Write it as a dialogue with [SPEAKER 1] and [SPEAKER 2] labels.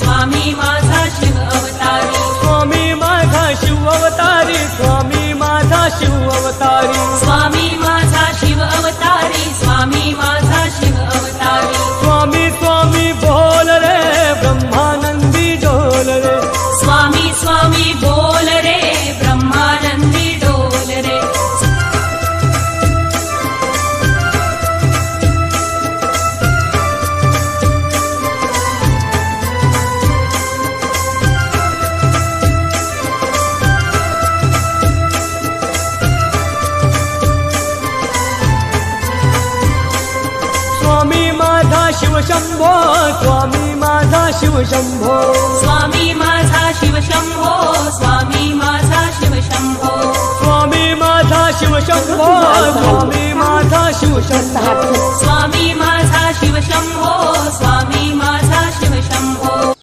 [SPEAKER 1] स्वामी माझा शिव अवतारी,
[SPEAKER 2] स्वामी माझा शिव अवतारी, स्वामी माझा शिव अवतारी,
[SPEAKER 1] स्वामी माझा शिव अवतारी, स्वामी माझा शिव अवतारी,
[SPEAKER 2] स्वामी स्वामी बोल रे ब्रह्मानंदी डोल रे,
[SPEAKER 1] स्वामी स्वामी बोल रे ब्रह्मानंदी डोल रे,
[SPEAKER 2] स्वामी माझा शिव शंभो, स्वामी माझा शिव शंभो,
[SPEAKER 1] स्वामी माझा शिव शंभो, स्वामी माझा शिव शंभो,
[SPEAKER 2] स्वामी माझा शिव शंभो, स्वामी माझा शिव शंभो,
[SPEAKER 1] स्वामी माझा शिव शंभो, स्वामी माझा शिव शंभो.